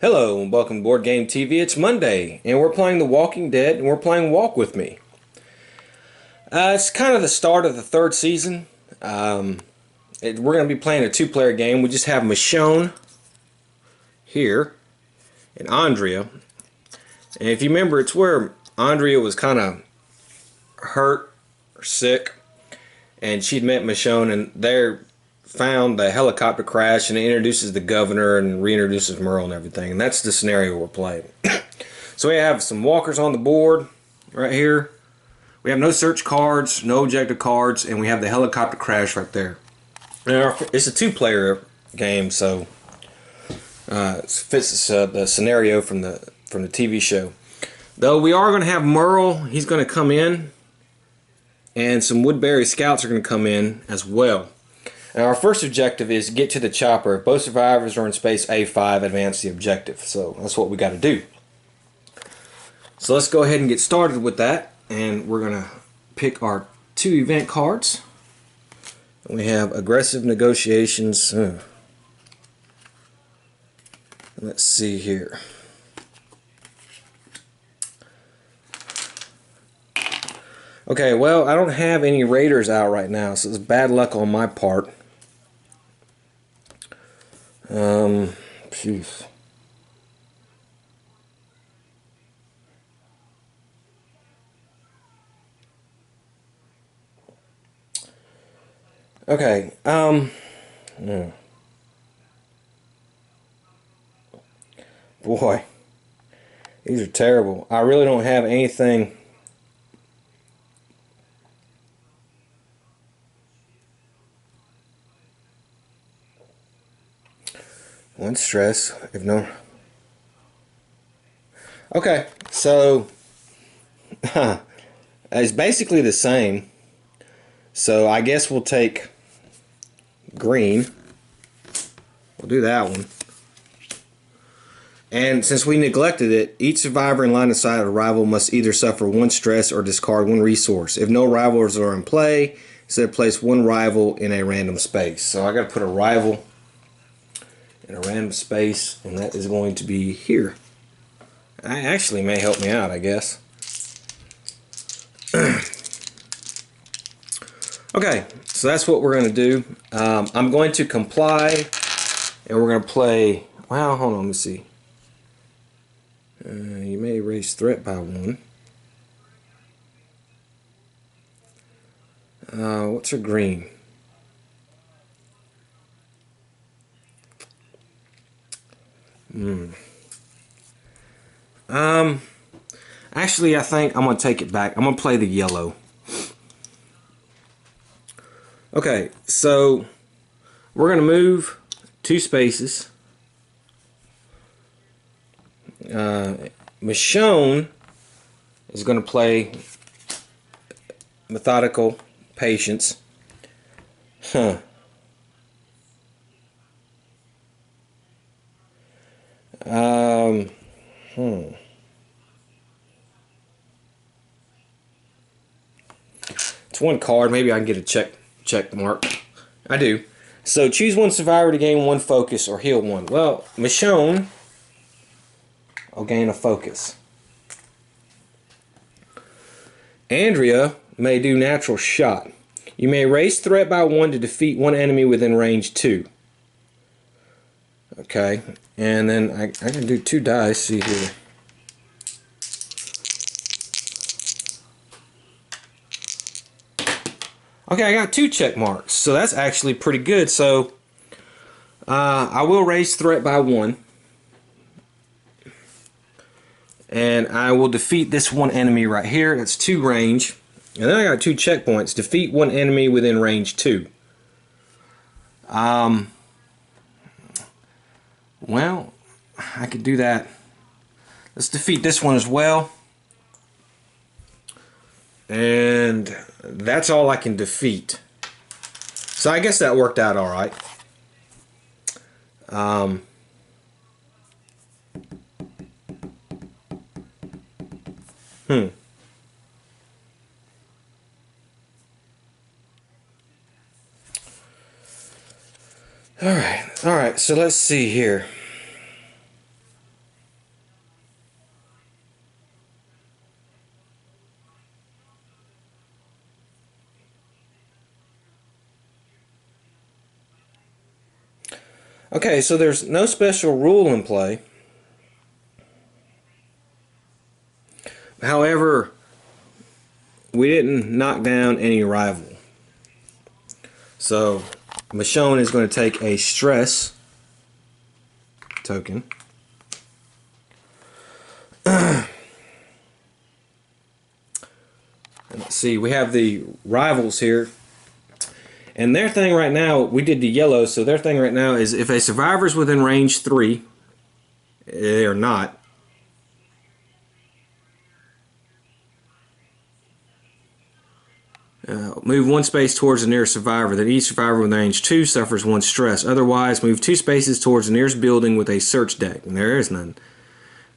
Hello and welcome to Board Game TV. It's Monday and we're playing The Walking Dead and we're playing Walk With Me. It's kind of the start of the third season. We're going to be playing a two-player game. We just have Michonne here and Andrea. And if you remember, it's where Andrea was kind of hurt or sick and she'd met Michonne, and they found the helicopter crash, and it introduces the governor and reintroduces Merle and everything, and that's the scenario we're playing. So we have some walkers on the board right here. We have no search cards, no objective cards, and we have the helicopter crash right there. Now, it's a two-player game, so it fits the scenario from the TV show. Though we are going to have Merle. He's going to come in, and some Woodbury scouts are going to come in as well. Now, our first objective is get to the chopper. If both survivors are in space A5, advance the objective. So that's what we got to do. So let's go ahead and get started with that. And we're going to pick our two event cards. We have aggressive negotiations. Let's see here. Okay, well, I don't have any raiders out right now, so it's bad luck on my part. Jeez. Okay, yeah. Boy, these are terrible. I really don't have anything. One stress, if no. Okay, so it's basically the same. So I guess we'll take green. We'll do that one. And since we neglected it, each survivor in line of sight of a rival must either suffer one stress or discard one resource. If no rivals are in play, instead place one rival in a random space. So I got to put a rival in a random space, and that is going to be here. That actually may help me out, I guess. Okay, so that's what we're going to do. I'm going to comply, and we're going to play. Well, hold on, let me see. You may raise threat by one. What's her green? Actually, I think I'm going to take it back. I'm going to play the yellow. Okay, so we're going to move 2 spaces. Michonne is going to play methodical patience. Huh. It's one card. Maybe I can get a check mark. I do. So choose one survivor to gain one focus or heal one. Well, Michonne will gain a focus. Andrea may do natural shot. You may raise threat by 1 to defeat one enemy within range 2. Okay, and then I can do 2 dice. See here. Okay, I got 2 check marks, so that's actually pretty good. So I will raise threat by 1, and I will defeat this one enemy right here. That's 2 range, and then I got 2 checkpoints. Defeat one enemy within range 2. Well, I could do that. Let's defeat this one as well. And that's all I can defeat. So I guess that worked out all right. All right, so let's see here. Okay, so there's no special rule in play. However, we didn't knock down any rival. So Michonne is going to take a stress token. Let's see, we have the rivals here. And their thing right now, we did the yellow, so their thing right now is if a survivor's within range 3, they are not. Move 1 space towards the nearest survivor. Then each survivor within range 2 suffers 1 stress. Otherwise, move 2 spaces towards the nearest building with a search deck. And there is none.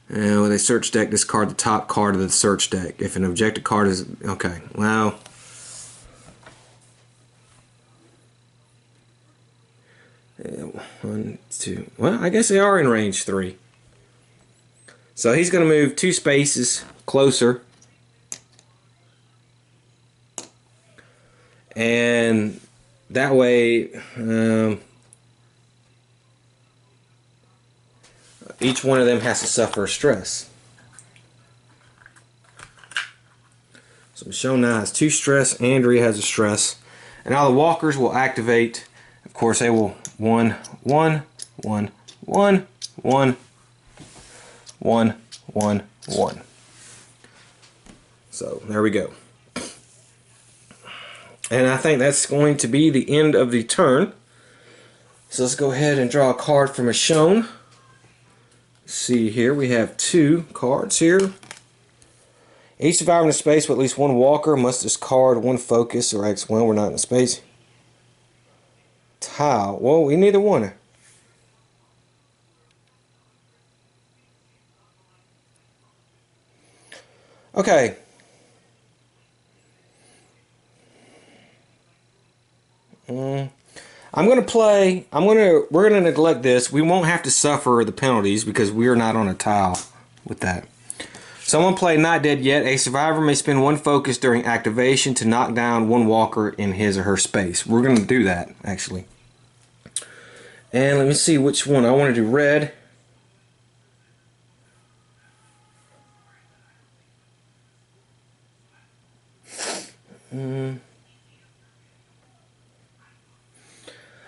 With a search deck, discard the top card of the search deck. If an objective card is... Okay, well... 1, 2... Well, I guess they are in range 3. So he's going to move 2 spaces closer. And that way... each one of them has to suffer a stress. So Michonne now has 2 stress. Andrea has a stress. And now the walkers will activate. Of course, they will 1, 1, 1, 1, 1, 1, 1, 1. So there we go. And I think that's going to be the end of the turn. So let's go ahead and draw a card for Michonne. See here, we have 2 cards here. Each survivor in a space with at least 1 walker must discard 1 focus or X. Well, we're not in a space. Tile. Well, we neither one. Okay. we're gonna neglect this. We won't have to suffer the penalties because we are not on a tile with that. So I'm gonna play Not Dead Yet. A survivor may spend 1 focus during activation to knock down 1 walker in his or her space. We're gonna do that actually. And let me see which one. I want to do red.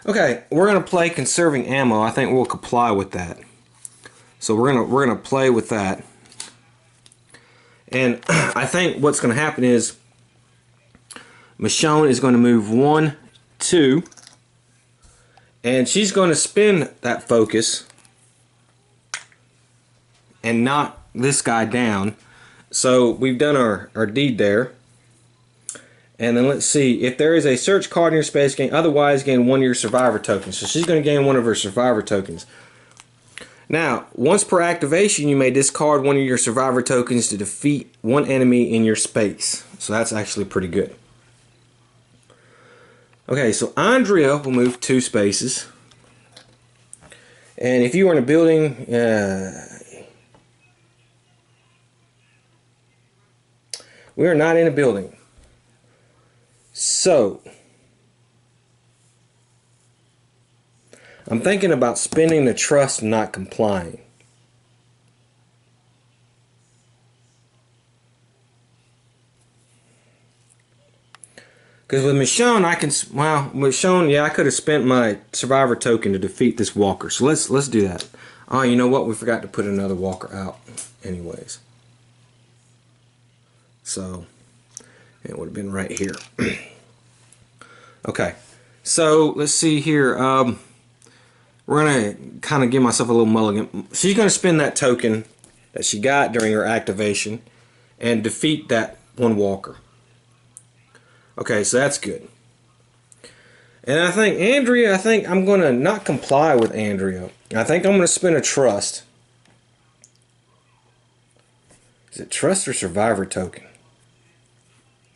Okay, we're gonna play conserving ammo. I think we'll comply with that. So we're gonna play with that. And I think what's gonna happen is Michonne is gonna move 1, 2, and she's gonna spin that focus and knock this guy down. So we've done our deed there. And then let's see, if there is a search card in your space, otherwise gain 1 of your survivor tokens. So she's going to gain 1 of her survivor tokens. Now, once per activation, you may discard 1 of your survivor tokens to defeat 1 enemy in your space. So that's actually pretty good. Okay, so Andrea will move 2 spaces. And if you were in a building, we are not in a building. So, I'm thinking about spending the trust and not complying. Because with Michonne, I can, well, Michonne, yeah, I could have spent my survivor token to defeat this walker. So let's do that. Oh, you know what? We forgot to put another walker out anyways. So, it would have been right here. Okay, so let's see here. We're going to kind of give myself a little mulligan. She's going to spend that token that she got during her activation and defeat that 1 walker. Okay, so that's good. And I think Andrea, I think I'm going to not comply with Andrea. I think I'm going to spend a trust. Is it trust or survivor token?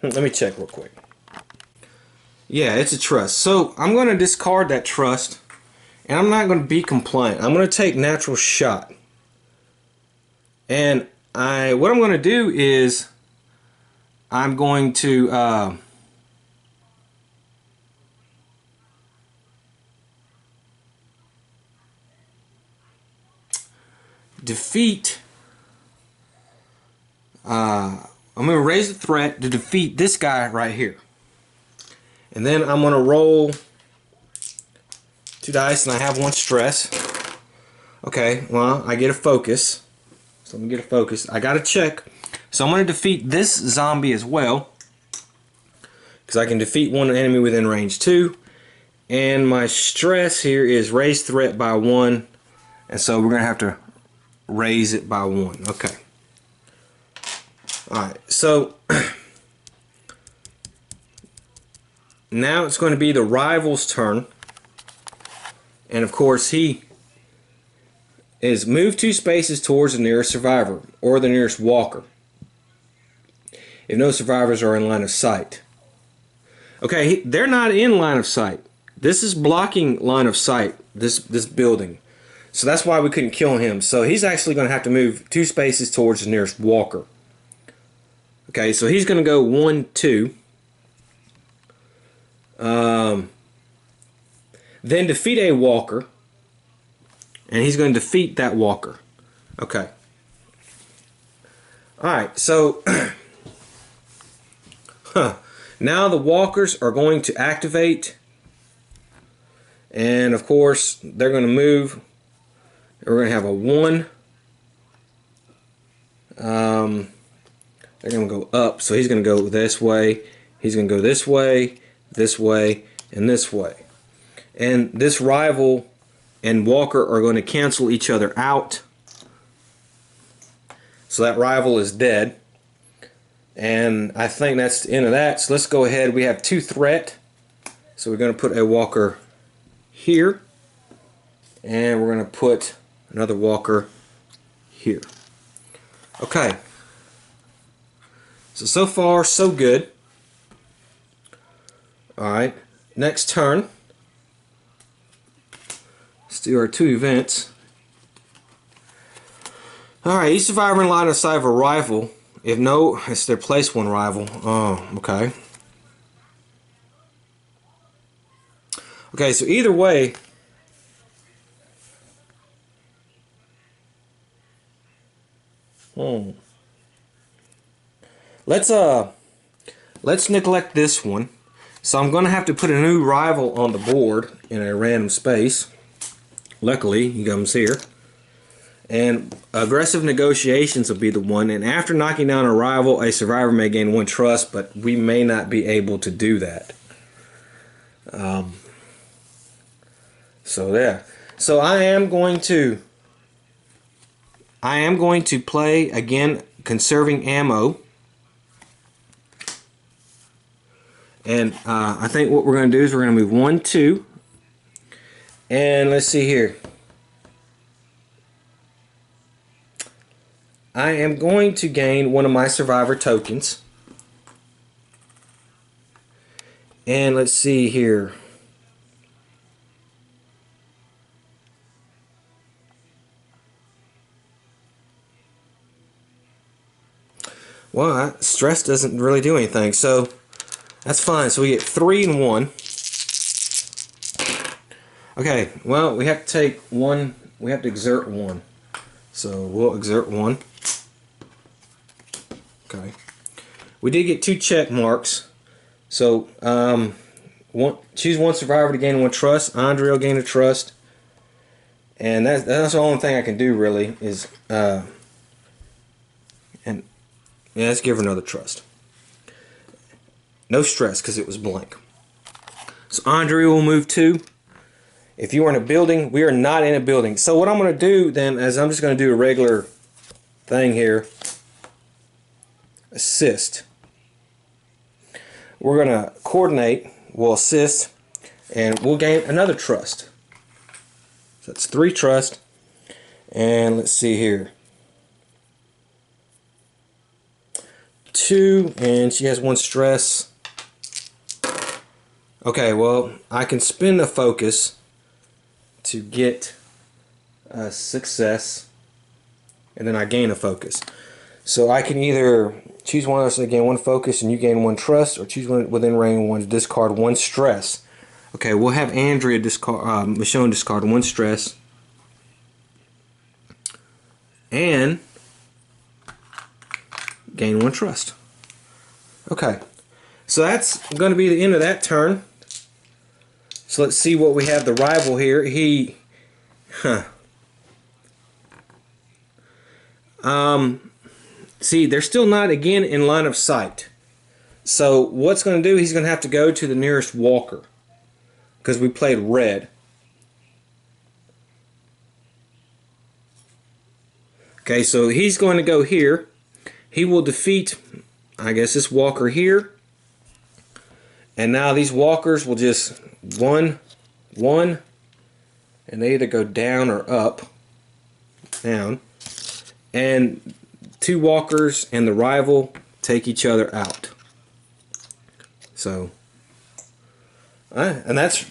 Let me check real quick. Yeah, it's a trust. So I'm going to discard that trust, and I'm not going to be compliant. I'm going to take natural shot. And what I'm going to do is I'm going to defeat. I'm going to raise the threat to defeat this guy right here. And then I'm going to roll 2 dice, and I have 1 stress. Okay, well, I get a focus. So let me get a focus. I got a check. So I'm going to defeat this zombie as well, because I can defeat 1 enemy within range 2. And my stress here is raise threat by 1. And so we're going to have to raise it by 1. Okay. Alright, so now it's going to be the rival's turn. And of course he is move 2 spaces towards the nearest survivor or the nearest walker if no survivors are in line of sight. Okay, they're not in line of sight. This is blocking line of sight, this building. So that's why we couldn't kill him. So he's actually going to have to move 2 spaces towards the nearest walker. Okay, so he's going to go 1, 2. Then defeat a walker. And he's going to defeat that walker. Okay. Alright, so now the walkers are going to activate. And of course, they're going to move. We're going to have a 1. They're going to go up, so he's going to go this way. He's going to go this way, and this way. And this rival and walker are going to cancel each other out. So that rival is dead. And I think that's the end of that. So let's go ahead. We have 2 threat. So we're going to put a walker here. And we're going to put another walker here. Okay. So far, so good. Alright. Next turn. Let's do our 2 events. Alright, each survivor in line of sight of a rival. If no, it's their place 1 rival. Oh, okay. Okay, so either way, let's neglect this one. So I'm going to have to put a new rival on the board in a random space. Luckily, he comes here. And aggressive negotiations will be the one. And after knocking down a rival, a survivor may gain 1 trust, but we may not be able to do that. So there. So I am going to play again, conserving ammo. And I think what we're going to do is we're going to move 1, 2. And let's see here. I am going to gain 1 of my survivor tokens. And let's see here. Well, stress doesn't really do anything, so that's fine. So we get 3 and 1. Okay, well, we have to take 1. We have to exert 1. So we'll exert 1. Okay. We did get 2 check marks. So choose 1 survivor to gain 1 trust. Andre will gain a trust. And that's the only thing I can do really is yeah, let's give her another trust. No stress because it was blank. So Andre will move 2. If you are in a building, we are not in a building. So what I'm going to do then is I'm just going to do a regular thing here. Assist. We're going to coordinate. We'll assist. And we'll gain another trust. So that's 3 trust. And let's see here. 2, and she has 1 stress. Okay, well, I can spend a focus to get a success, and then I gain a focus. So I can either choose one of us to gain 1 focus and you gain 1 trust, or choose one within range 1 to discard 1 stress. Okay, we'll have Andrea discard, Michonne discard 1 stress. and gain 1 trust. Okay, so that's going to be the end of that turn. So let's see what we have. The rival here, see, they're still not again in line of sight. So what's going to do, he's going to have to go to the nearest walker, because we played red. Okay, so he's going to go here. He will defeat, I guess, this walker here. And now these walkers will just one, and they either go down or up. Down. And 2 walkers and the rival take each other out. So, and that's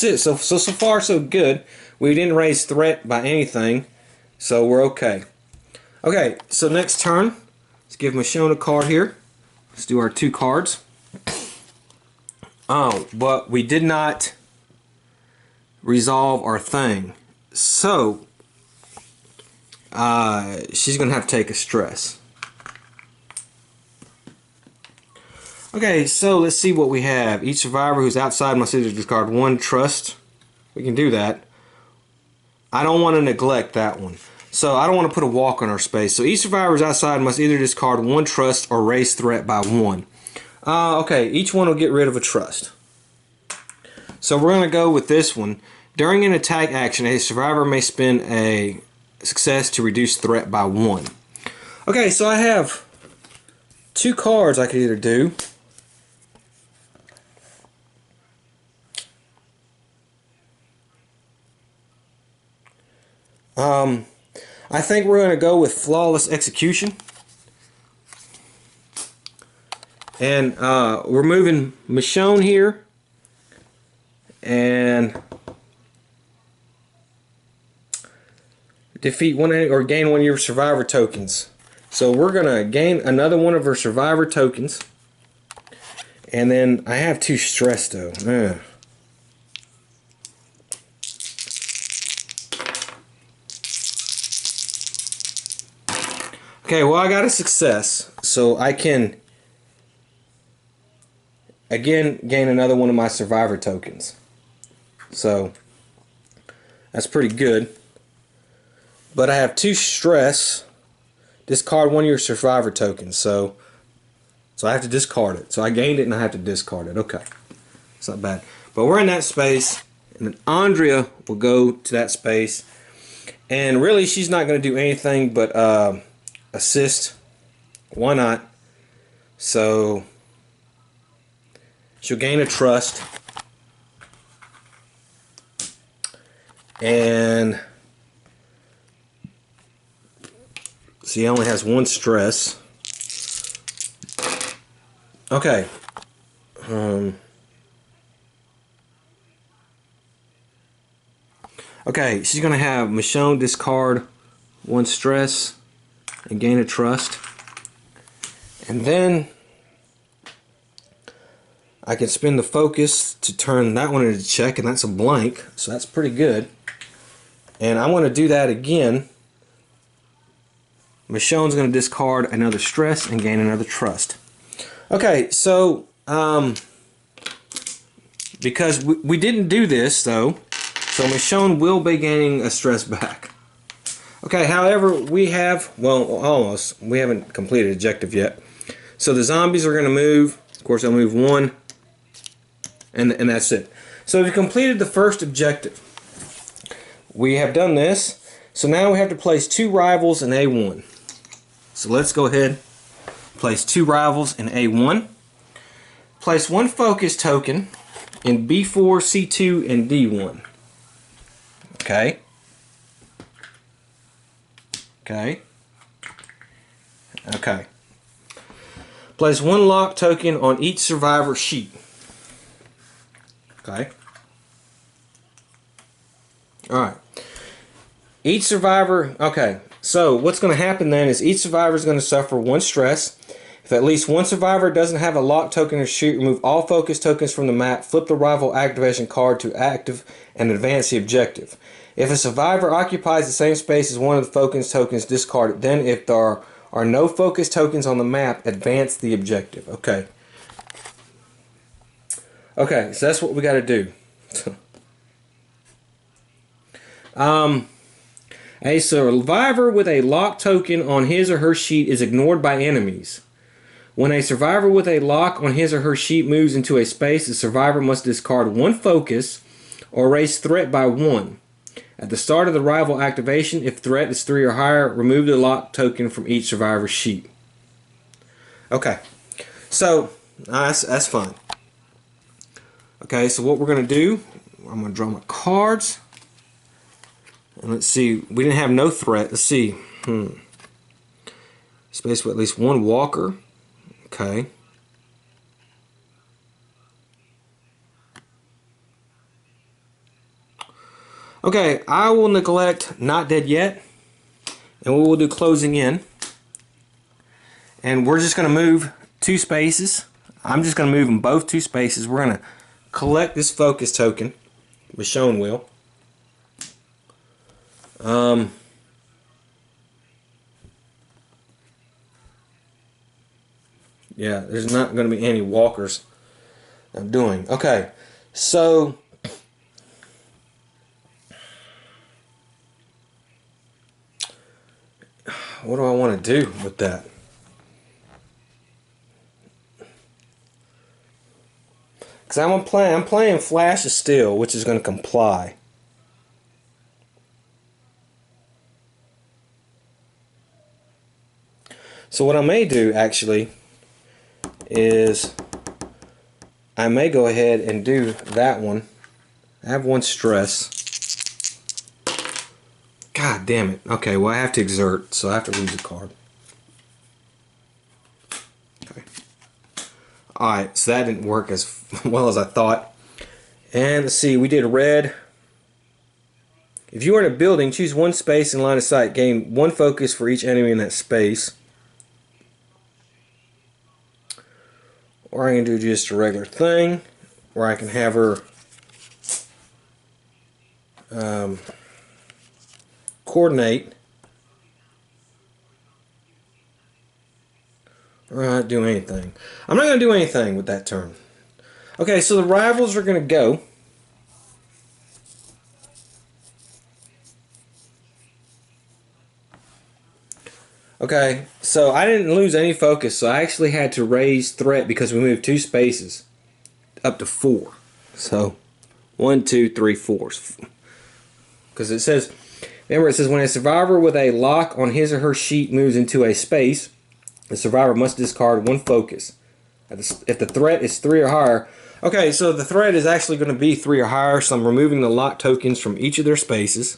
it. So far so good. We didn't raise threat by anything, so we're okay. Okay, so next turn, let's give Michonne a card here. Let's do our 2 cards. Oh, but we did not resolve our thing. So, she's going to have to take a stress. Okay, so let's see what we have. Each survivor who's outside must either discard 1 trust. We can do that. I don't want to neglect that one. So I don't want to put a walk on our space. So each survivor who's outside must either discard 1 trust or raise threat by 1. Okay, each one will get rid of a trust. So we're going to go with this one. During an attack action, a survivor may spend a success to reduce threat by 1. Okay, so I have 2 cards I could either do. I think we're going to go with Flawless Execution. And we're moving Michonne here. And defeat 1 or gain 1 of your survivor tokens. So we're going to gain another one of her survivor tokens. And then I have 2 stress though. Okay, well, I got a success, so I can again gain another one of my survivor tokens. So that's pretty good. But I have 2 stress. Discard 1 of your survivor tokens, so I have to discard it. So I gained it and I have to discard it. Okay, it's not bad. But we're in that space, and then Andrea will go to that space, and really she's not going to do anything but assist. Why not? So she'll gain a trust, and she only has 1 stress. Okay. Okay, she's gonna have Michonne discard 1 stress and gain a trust, and then I can spend the focus to turn that one into check, and that's a blank, so that's pretty good. And I want to do that again. Michonne's going to discard another stress and gain another trust. Okay, so because we didn't do this though, so Michonne will be gaining a stress back. Okay, however, we have, well, almost, we haven't completed objective yet. So the zombies are going to move. Of course, they'll move 1, and that's it. So we've completed the first objective. We have done this. So now we have to place 2 rivals in A1. So let's go ahead, place 2 rivals in A1. Place 1 focus token in B4, C2, and D1. Okay. Okay. Okay. Place 1 lock token on each survivor sheet. Okay. Alright. Each survivor, okay, so what's going to happen then is each survivor is going to suffer 1 stress. If at least 1 survivor doesn't have a lock token or sheet, remove all focus tokens from the map, flip the rival activation card to active, and advance the objective. If a survivor occupies the same space as one of the focus tokens discarded, then if there are no focus tokens on the map, advance the objective. Okay. Okay, so that's what we got to do. A survivor with a lock token on his or her sheet is ignored by enemies. When a survivor with a lock on his or her sheet moves into a space, the survivor must discard one focus or raise threat by 1. At the start of the rival activation, if threat is 3 or higher, remove the lock token from each survivor's sheet. Okay, so that's fine. Okay, so what we're going to do, I'm going to draw my cards. And let's see, we didn't have no threat. Let's see. Space with at least one walker. Okay. Okay, I will neglect Not Dead Yet. And we will do Closing In. And we're just going to move 2 spaces. I'm just going to move them both 2 spaces. We're going to collect this focus token. Michonne will. Yeah, there's not going to be any walkers I'm doing. Okay, so what do I want to do with that? Because I'm playing Flash of Steel, which is going to comply. So what I may do actually is I may go ahead and do that one. I have 1 stress. God damn it. Okay, well I have to exert, so I have to lose a card. Okay. Alright, so that didn't work as well as I thought. And let's see, we did red. If you are in a building, choose 1 space in line of sight. Gain 1 focus for each enemy in that space. Or I can do just a regular thing, where I can have her coordinate. Or not do anything. I'm not going to do anything with that turn. Okay, so the rivals are going to go. Okay, so I didn't lose any focus, so I actually had to raise threat because we moved 2 spaces up to 4. So 1, 2, 3, 4. Because it says, remember, it says when a survivor with a lock on his or her sheet moves into a space, the survivor must discard 1 focus. If the threat is 3 or higher, okay, so the threat is actually going to be 3 or higher, so I'm removing the lock tokens from each of their spaces.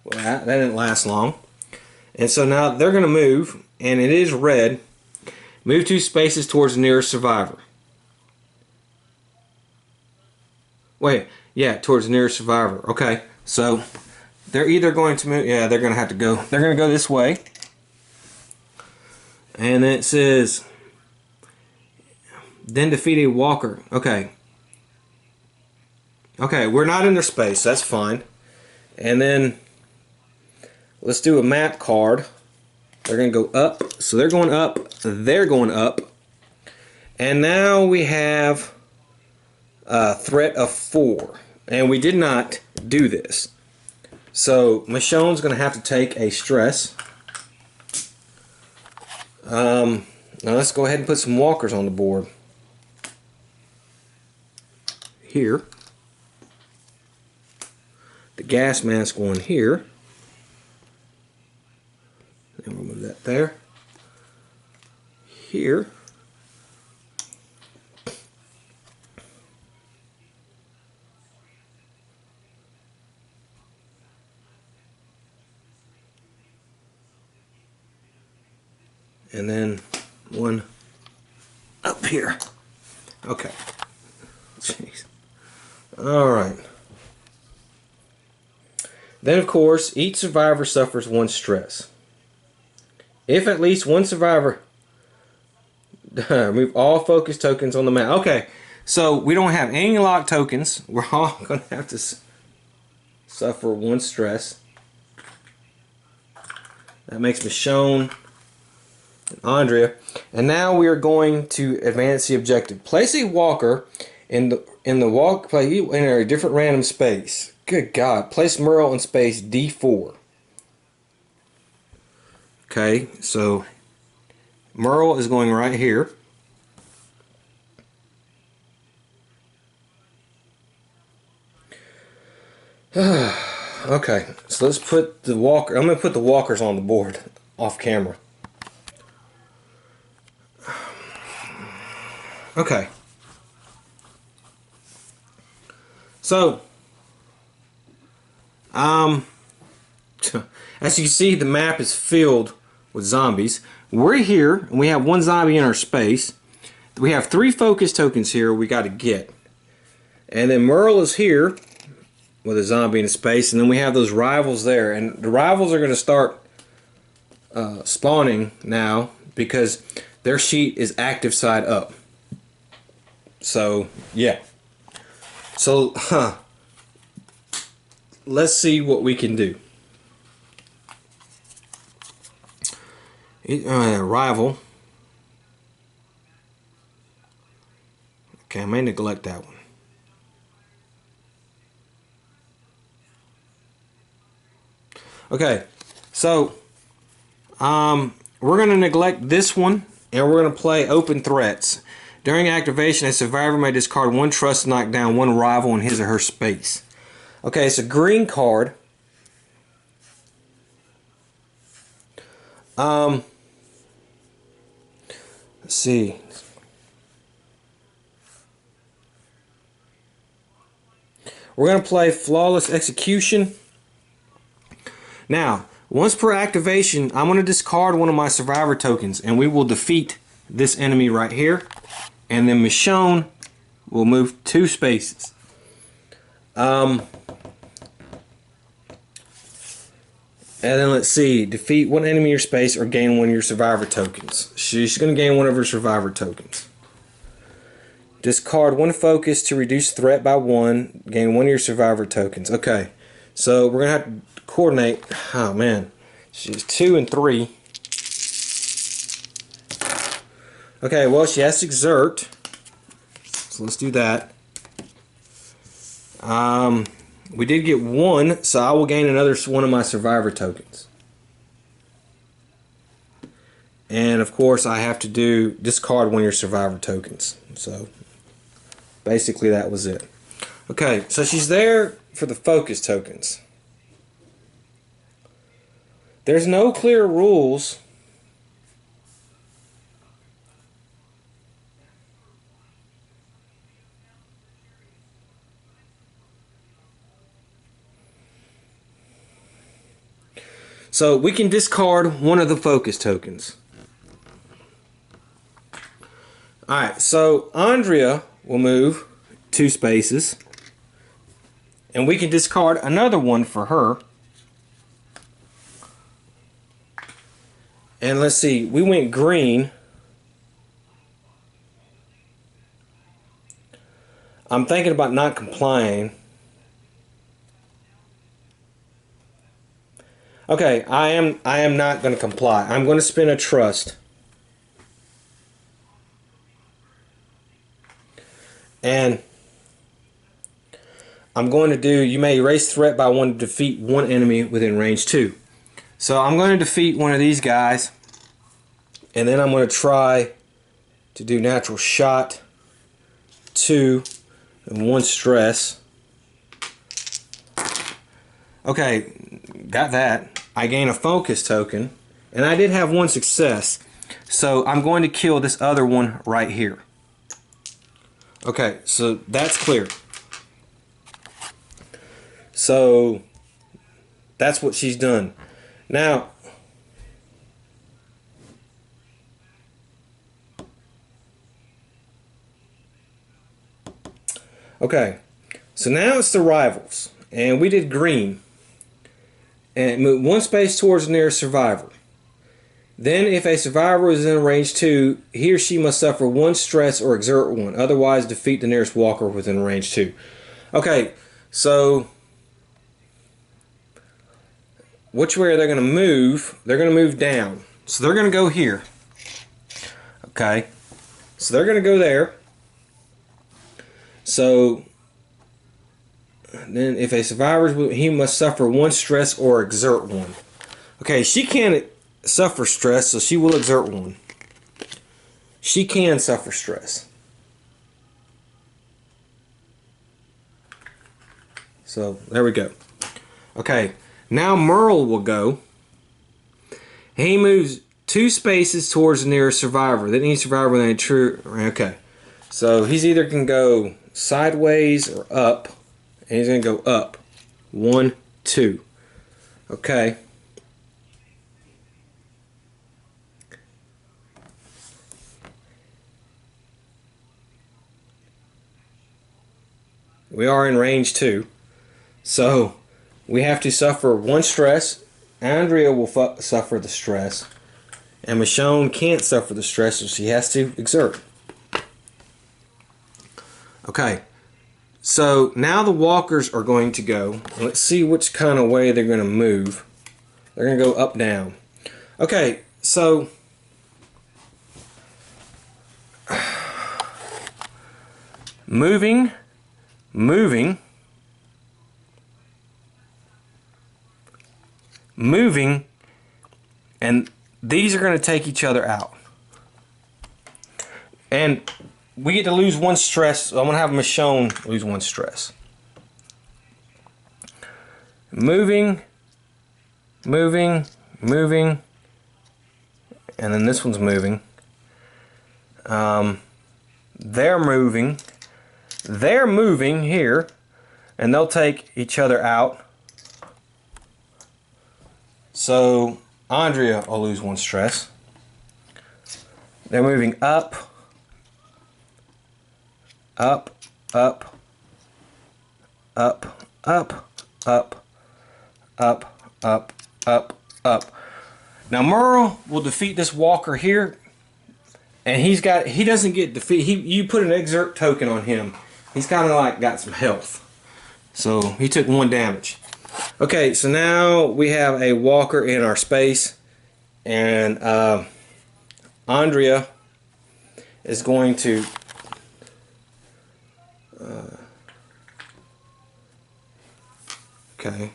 Well, that didn't last long. And so now they're going to move, and it is red. Move 2 spaces towards the nearest survivor. Wait, yeah, towards the nearest survivor. Okay, so they're either going to move, yeah, they're going to have to go, they're going to go this way. And then it says, then defeat a walker. Okay. Okay, we're not in their space, that's fine. And then let's do a map card. They're going to go up. So they're going up. They're going up. And now we have a threat of 4. And we did not do this. So Michonne's going to have to take a stress. Now let's go ahead and put some walkers on the board. Here. The gas mask one here. And we'll move that there. Here. And then one up here. Okay. Jeez. Alright. Then, of course, each survivor suffers 1 stress. If at least 1 survivor... remove all focus tokens on the map. Okay, so we don't have any lock tokens. We're all going to have to... suffer 1 stress. That makes Michonne and Andrea. And now we are going to advance the objective. Place a walker in a different random space. Good God. Place Merle in space D4. Okay, so Merle is going right here. Okay, so let's put the walker. I'm going to put the walkers on the board off camera. Okay. So, as you see, the map is filled with zombies. We're here, and we have 1 zombie in our space. We have 3 focus tokens here we got to get. And then Merle is here with a zombie in space, and then we have those rivals there. And the rivals are going to start spawning now because their sheet is active side up. So, yeah. So, let's see what we can do. Rival. Okay, I may neglect that one. Okay, so we're going to neglect this one, and we're going to play open threats. During activation, a survivor may discard 1 trust to knock down 1 rival in his or her space. Okay, it's a green card. Let's see. We're going to play Flawless Execution. Now, once per activation, I'm going to discard 1 of my survivor tokens, and we will defeat this enemy right here. And then Michonne will move 2 spaces. And then let's see, defeat 1 enemy in your space or gain 1 of your survivor tokens. She's going to gain 1 of her survivor tokens. Discard 1 focus to reduce threat by 1, gain 1 of your survivor tokens. Okay, so we're going to have to coordinate. Oh man, she's 2 and 3. Okay, well, she has to exert. So let's do that. We did get 1, so I will gain another 1 of my survivor tokens. And of course, I have to discard 1 of your survivor tokens. So basically, that was it. Okay, so she's there for the focus tokens. There's no clear rules. So we can discard 1 of the focus tokens. Alright, so Andrea will move 2 spaces. And we can discard another 1 for her. And let's see, we went green. I'm thinking about not complying. Okay, I am not going to comply. I'm going to spend a trust. And I'm going to do, you may erase threat by 1 to defeat 1 enemy within range 2. So I'm going to defeat 1 of these guys. And then I'm going to try to do natural shot 2 and 1 stress. Okay, got that. I gain a focus token, and I did have 1 success. So I'm going to kill this other one right here. Okay, so that's clear. So that's what she's done. Now, okay, so now it's the rivals, and we did green. And move 1 space towards the nearest survivor. Then if a survivor is in range 2, he or she must suffer 1 stress or exert 1. Otherwise, defeat the nearest walker within range 2. Okay, so which way are they going to move? They're going to move down. So they're going to go here. Okay. So they're going to go there. So then if a survivor, he must suffer one stress or exert one. Okay, she can't suffer stress, so she will exert one. She can suffer stress. So there we go. Okay, now Merle will go. He moves 2 spaces towards the nearest survivor. That needs survivor within a true. Okay, so he's either can go sideways or up, and he's gonna go up. 1, 2. Okay. We are in range 2. So we have to suffer 1 stress. Andrea will suffer the stress. And Michonne can't suffer the stress, so she has to exert. Okay. So now the walkers are going to go. Let's see which kind of way they're going to move. They're going to go up, down. Okay, so moving, moving, moving, and these are going to take each other out. And we get to lose 1 stress, so I'm going to have Michonne lose 1 stress. Moving, moving, moving, and then this one's moving. They're moving here, and they'll take each other out. So Andrea will lose 1 stress. They're moving up, up, up, up, up, up, up, up, up, up. Now Merle will defeat this walker here, and he doesn't get defeat. You put an exert token on him. He's kind of like got some health. So he took 1 damage. Okay, so now we have a walker in our space, and Andrea is going to okay,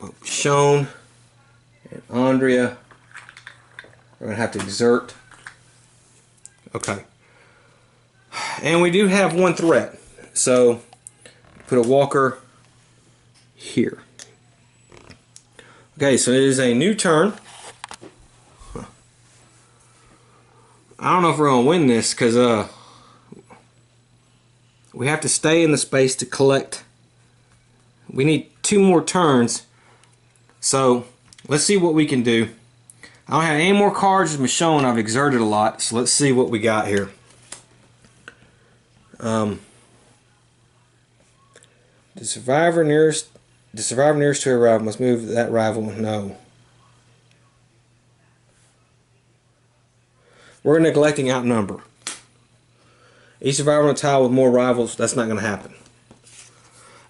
Michonne and Andrea are going to have to exert. Okay, and we do have 1 threat, so put a walker here. Okay, so it is a new turn. I don't know if we're going to win this because we have to stay in the space to collect. We need 2 more turns. So let's see what we can do. I don't have any more cards as Michonne. I've exerted a lot, so let's see what we got here. The survivor nearest to a rival must move that rival. No. We're neglecting outnumber. Each survivor on a tile with more rivals, that's not going to happen.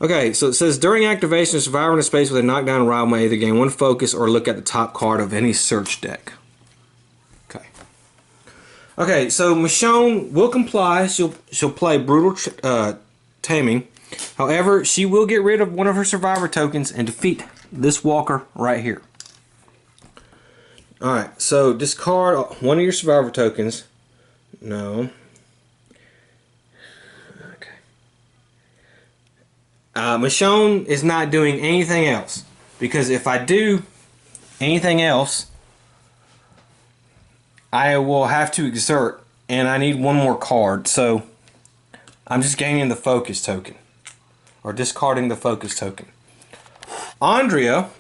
Okay, so it says during activation, a survivor in a space with a knockdown rival may either gain 1 focus or look at the top card of any search deck. Okay. Okay, so Michonne will comply. She'll play brutal taming. However, she will get rid of 1 of her survivor tokens and defeat this walker right here. Alright, so discard 1 of your survivor tokens. No. Okay. Michonne is not doing anything else, because if I do anything else, I will have to exert, and I need 1 more card, so I'm just gaining the focus token, or discarding the focus token. Andrea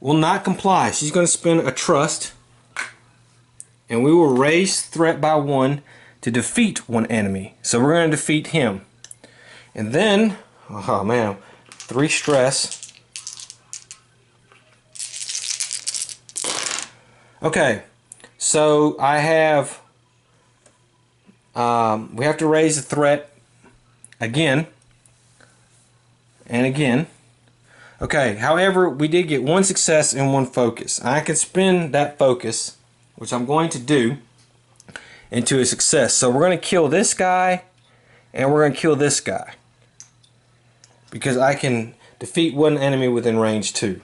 will not comply. She's going to spend a trust, and we will raise threat by 1 to defeat 1 enemy. So we're going to defeat him. And then, oh man, 3 stress. Okay, so I have, we have to raise the threat again and again. Okay, however, we did get one success and one focus. I can spin that focus, which I'm going to do, into a success. So we're going to kill this guy and we're going to kill this guy, because I can defeat one enemy within range 2.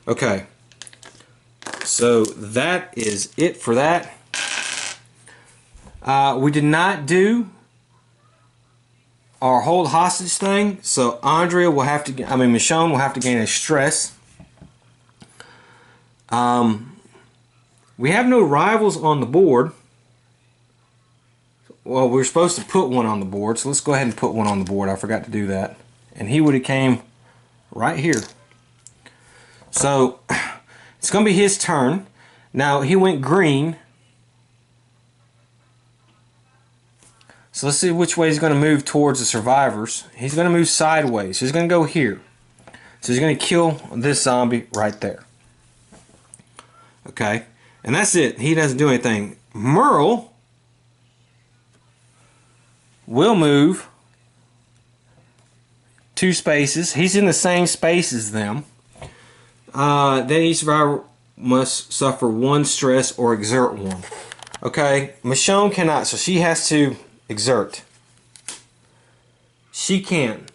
Okay, so that is it for that. We did not do our hold hostage thing, so Andrea will have to, Michonne will have to gain a stress. We have no rivals on the board. Well, we're supposed to put one on the board, so let's go ahead and put one on the board. I forgot to do that. And he would have came right here. So it's going to be his turn. Now he went green. So let's see which way he's going to move towards the survivors. He's going to move sideways. He's going to go here. So he's going to kill this zombie right there. Okay. And that's it. He doesn't do anything. Merle will move 2 spaces. He's in the same space as them. Then each survivor must suffer 1 stress or exert 1. Okay. Michonne cannot, so she has to exert. She can.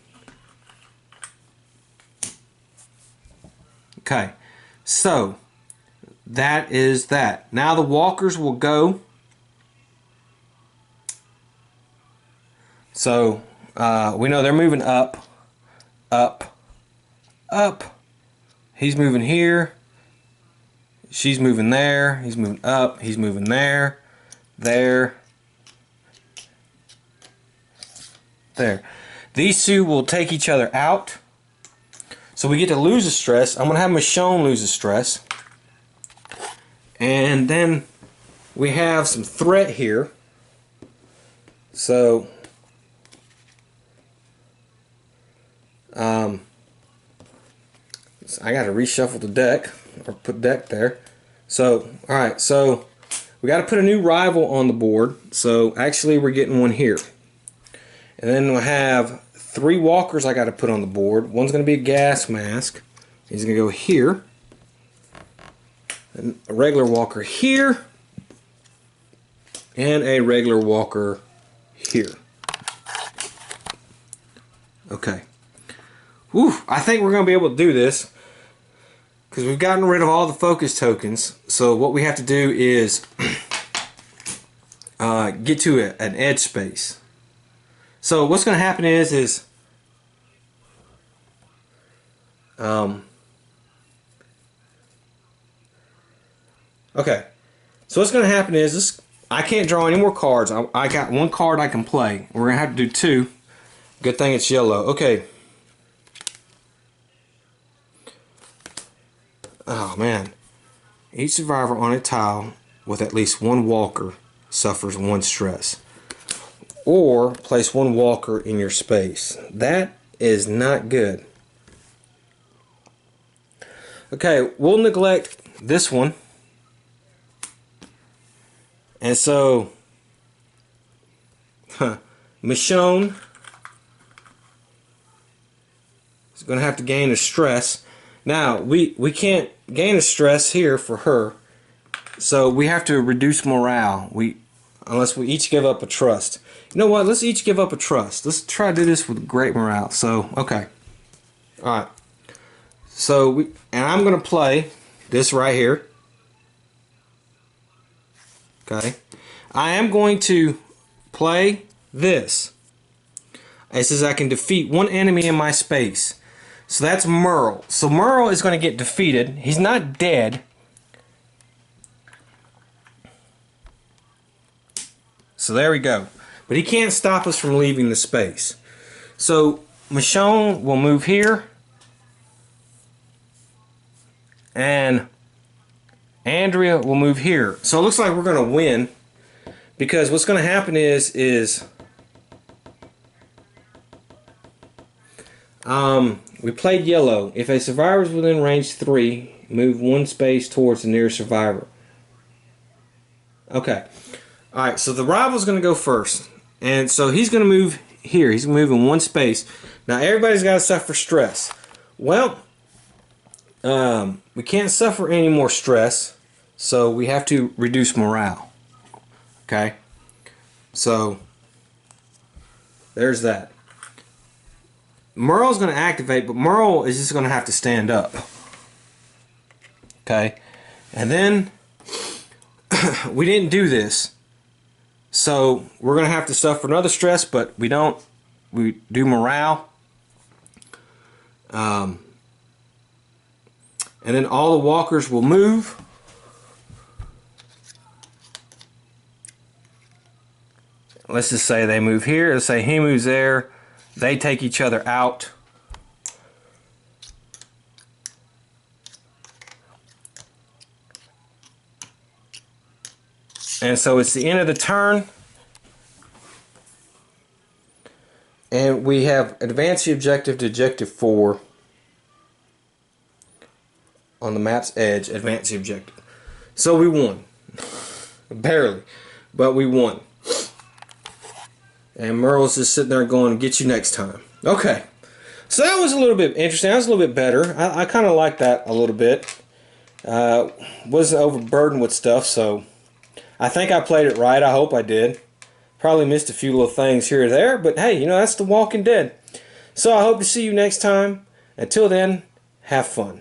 Okay, so that is that. Now the walkers will go. So we know they're moving up, up, up. He's moving here. She's moving there. He's moving up. He's moving there, there. There. These 2 will take each other out. So we get to lose a stress. I'm going to have Michonne lose a stress. And then we have some threat here. So I got to reshuffle the deck, or put deck there. So, alright, so we got to put a new rival on the board. So actually we're getting one here. And then we'll have 3 walkers I got to put on the board. One's going to be a gas mask. He's going to go here. And a regular walker here. And a regular walker here. Okay. Whew, I think we're going to be able to do this, because we've gotten rid of all the focus tokens. So what we have to do is get to an edge space. So what's going to happen is okay. So what's going to happen is this. I can't draw any more cards. I got 1 card I can play. We're going to have to do 2. Good thing it's yellow. Okay. Oh man. Each survivor on a tile with at least 1 walker suffers 1 stress. Or place 1 walker in your space. That is not good. Okay, we'll neglect this one. And so, Michonne is going to have to gain a stress. Now, we can't gain a stress here for her. So we have to reduce morale. Unless we each give up a trust. You know what? Let's each give up a trust. Let's try to do this with great morale. So, okay. Alright. So, and I'm going to play this right here. Okay. I am going to play this. It says I can defeat 1 enemy in my space. So that's Merle. So Merle is going to get defeated. He's not dead. So there we go. But he can't stop us from leaving the space. So Michonne will move here. And Andrea will move here. So it looks like we're going to win. Because what's going to happen is we played yellow. If a survivor is within range 3, move 1 space towards the nearest survivor. Okay. Alright, so the rival's going to go first. And so he's going to move here. He's moving one space. Now everybody's got to suffer stress. Well, we can't suffer any more stress, so we have to reduce morale. Okay? So there's that. Merle's going to activate, but Merle is just going to have to stand up. Okay? And then we didn't do this. So we're going to have to suffer another stress, but we don't. We do morale. And then all the walkers will move. Let's just say they move here. Let's say he moves there. They take each other out. And so it's the end of the turn. And we have advance the objective to objective 4 on the map's edge. Advance the objective. So we won. Barely. But we won. And Merle's just sitting there going, get you next time. Okay. So that was a little bit interesting. That was a little bit better. I kind of like that a little bit. Wasn't overburdened with stuff, so I think I played it right. I hope I did. Probably missed a few little things here or there, but hey, you know, that's The Walking Dead. So I hope to see you next time. Until then, have fun.